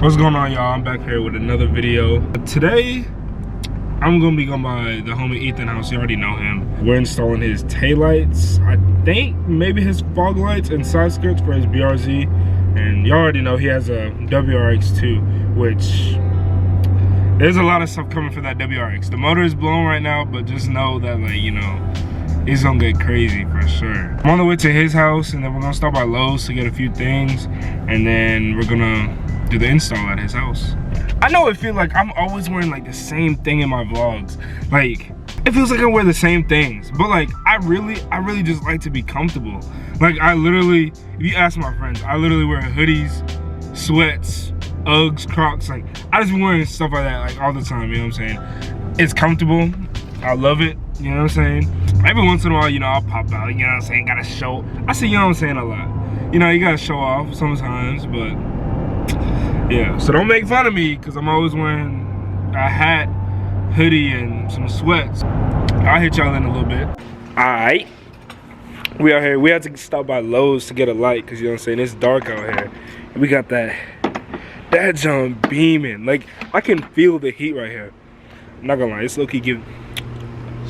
What's going on, y'all? I'm back here with another video. Today I'm gonna be going by the homie Ethan house. You already know him. We're installing his taillights, I think maybe his fog lights and side skirts for his BRZ, and y'all already know he has a WRX too, which there's a lot of stuff coming for that WRX. The motor is blown right now, but just know that, like, you know, it's gonna get crazy for sure. I'm on the way to his house, and then we're gonna stop by Lowe's to get a few things, and then we're gonna do the install at his house. I know it feels like I'm always wearing like the same thing in my vlogs. Like, it feels like I wear the same things, but like I really just like to be comfortable. Like, I literally, if you ask my friends, I literally wear hoodies, sweats, Uggs, Crocs. Like, I just be wearing stuff like that like all the time, you know what I'm saying? It's comfortable, I love it, you know what I'm saying? Every once in a while, you know, I'll pop out, you know what I'm saying? Gotta show, I say, you know what I'm saying, a lot. You know, you gotta show off sometimes, but yeah, so don't make fun of me because I'm always wearing a hat, hoodie, and some sweats. I'll hit y'all in a little bit. Alright, we out here. We had to stop by Lowe's to get a light because, you know what I'm saying, it's dark out here. We got that John beaming. Like, I can feel the heat right here. I'm not gonna lie, it's low-key giving.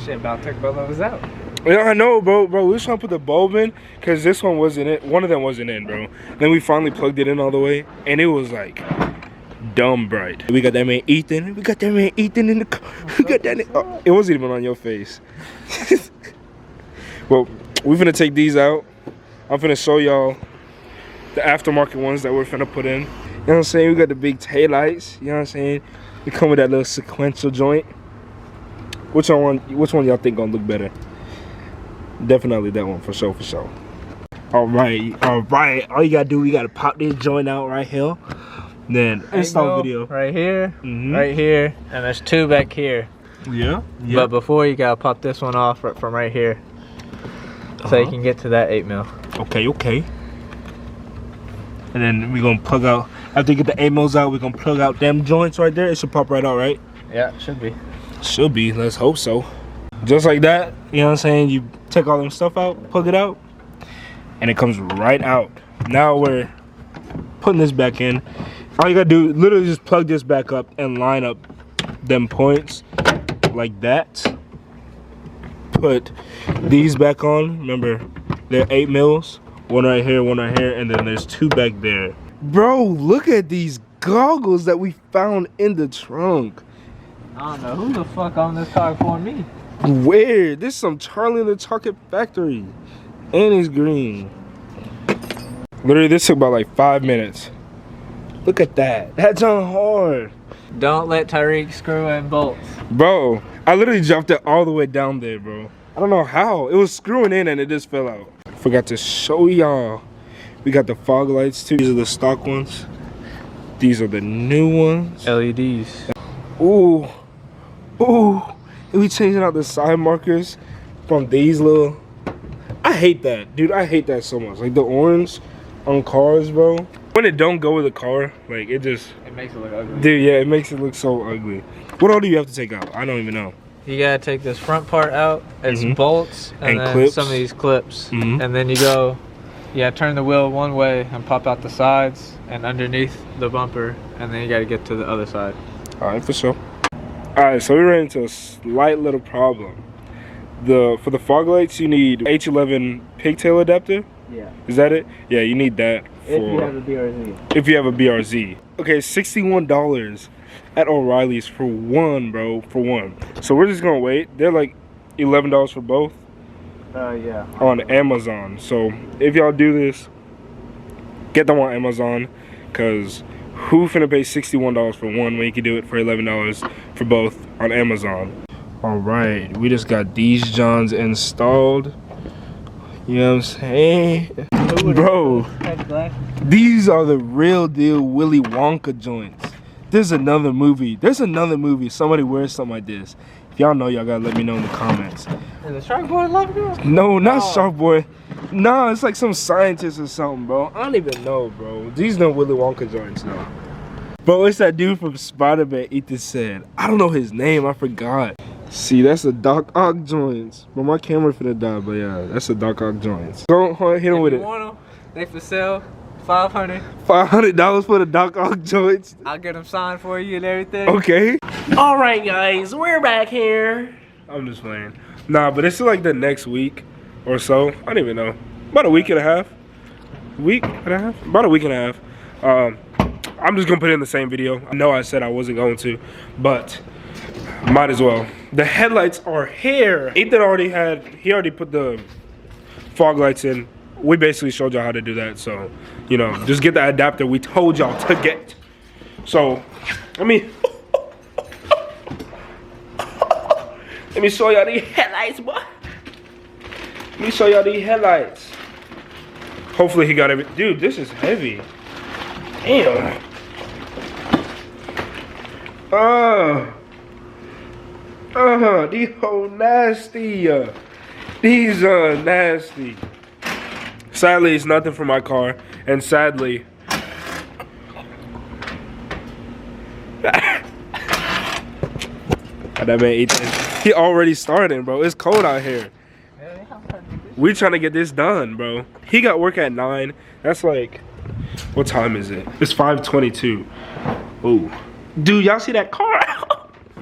Shit, about to take both of us out. Yeah, I know, bro. We was trying to put the bulb in because this one wasn't in. One of them wasn't in, bro. Then we finally plugged it in all the way, and it was like dumb bright. We got that man Ethan. We got that man Ethan in the car. We got that. Oh, it wasn't even on your face. Well, we're finna take these out. I'm finna show y'all the aftermarket ones that we're finna put in. You know what I'm saying? We got the big taillights. You know what I'm saying? We come with that little sequential joint. Which one y'all think gonna look better? Definitely that one, for sure, for sure. All right. All you gotta do, we gotta pop this joint out right here. Then install video. Right here, right here, and there's two back here. Yeah. But before, you gotta pop this one off from right here, so you can get to that 8mm. Okay. And then we gonna plug out. After you get the 8mm out, we gonna plug out them joints right there. It should pop right out, right? Yeah, it should be. Should be. Let's hope so. Just like that, you know what I'm saying? You take all them stuff out, plug it out, and it comes right out. Now we're putting this back in. All you gotta do, literally just plug this back up and line up them points like that. Put these back on. Remember, they're 8mm. One right here, and then there's two back there. Bro, look at these goggles that we found in the trunk. I don't know who the fuck on this car for me. Weird. This is some Charlie in the Chocolate Factory, and it's green. Literally, this took about like 5 minutes. Look at that. That's on hard. Don't let Tyreek screw in bolts. Bro, I literally dropped it all the way down there, bro. I don't know how. It was screwing in and it just fell out. Forgot to show y'all. We got the fog lights too. These are the stock ones. These are the new ones. LEDs. Ooh. And we changing out the side markers from these little. I hate that, dude. I hate that so much. Like the orange on cars, bro. When it don't go with the car, like it makes it look ugly. Dude, yeah, it makes it look so ugly. What all do you have to take out? I don't even know. You gotta take this front part out. It's bolts and then clips. Some of these clips. And then you turn the wheel one way and pop out the sides and underneath the bumper, and then you gotta get to the other side. All right, for sure. All right, so we ran into a slight little problem. For the fog lights, you need H11 pigtail adapter. Yeah. Is that it? Yeah, you need that. If you have a BRZ. If you have a BRZ. Okay, $61 at O'Reilly's for one, bro, for one. So we're just gonna wait. They're like $11 for both. Yeah. On Amazon. So if y'all do this, get them on Amazon, cause who finna pay $61 for one when you can do it for $11 for both on Amazon? All right, we just got these Johns installed. You know what I'm saying? Bro, these are the real deal Willy Wonka joints. There's another movie. Somebody wears something like this. If y'all know, y'all gotta let me know in the comments. Is it Shark Boy Love Girl? No, not Shark Boy. No, it's like some scientist or something, bro. I don't even know, bro. These no Willy Wonka joints, though. Bro, it's that dude from Spider-Man, Ethan said. I don't know his name, I forgot. See, that's the Doc Ock joints. But my camera finna die, but yeah, that's the Doc Ock joints. Don't hit him with it. Want them, they for sale $500. $500 for the Doc Ock joints. I'll get them signed for you and everything. Okay. All right, guys, we're back here. I'm just playing. Nah, but it's like the next week or so. I don't even know. About a week and a half. About a week and a half. I'm just gonna put it in the same video. I know I said I wasn't going to, but might as well. The headlights are here. Ethan already put the fog lights in. We basically showed y'all how to do that, so you know, just get the adapter we told y'all to get. So let me show y'all these headlights, boy. Let me show y'all these headlights. Hopefully he got everything. Dude, this is heavy. Damn. These whole nasty. These are nasty. Sadly, it's nothing for my car, and sadly, that man Ethan, he already started, bro. It's cold out here. We trying to get this done, bro. He got work at 9. That's like, what time is it? It's 5:22. Ooh, dude, y'all see that car?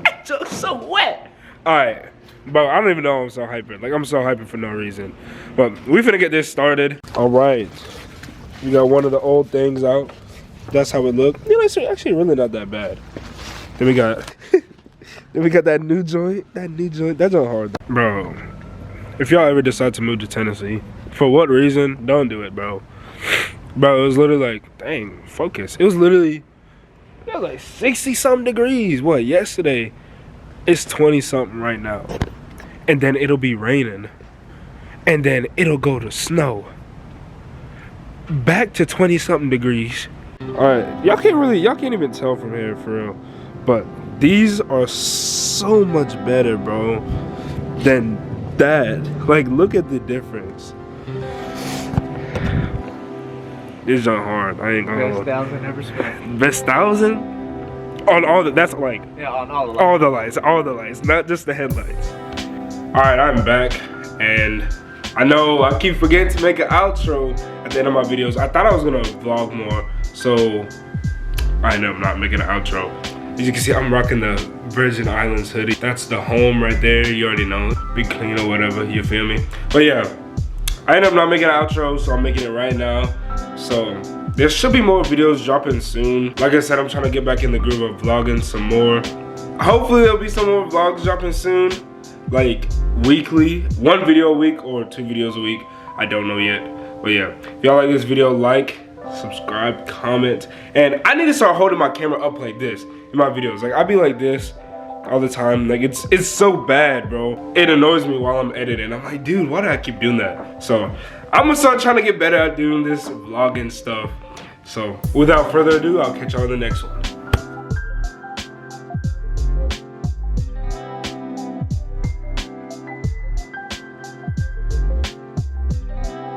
It's just so wet. All right, bro. I don't even know I'm so hyper. Like, I'm so hyper for no reason. But we finna get this started. All right, we got one of the old things out. That's how it looked. You know, it's actually really not that bad. Then we got, then we got that new joint. That joint hard, bro. If y'all ever decide to move to Tennessee, for what reason, don't do it, bro. Bro, it was literally like, dang, focus. It was literally, it was like 60-something degrees. What, yesterday? It's 20-something right now. And then it'll be raining. And then it'll go to snow. Back to 20-something degrees. Alright, y'all can't even tell from here for real. But these are so much better, bro, than that. Like, look at the difference. This junk hard. I ain't gonna hold. Best 1,000 ever spent. Best 1,000? On all the, that's like, Yeah, on all the lights. All the lights, not just the headlights. All right, I'm back, and I know I keep forgetting to make an outro at the end of my videos. I thought I was gonna vlog more, so I end up not making an outro. As you can see, I'm rocking the Virgin Islands hoodie. That's the home right there. You already know. Be clean or whatever, you feel me? But yeah, I end up not making an outro, so I'm making it right now. So there should be more videos dropping soon. Like I said, I'm trying to get back in the groove of vlogging some more. Hopefully there'll be some more vlogs dropping soon, like weekly, 1 video a week or 2 videos a week. I don't know yet. But yeah, if y'all like this video, like, subscribe, comment. And I need to start holding my camera up like this in my videos. Like, I be like this all the time. Like, it's so bad, bro. It annoys me while I'm editing. I'm like, dude, why do I keep doing that? So I'm gonna start trying to get better at doing this vlogging stuff. So without further ado, I'll catch y'all in the next one.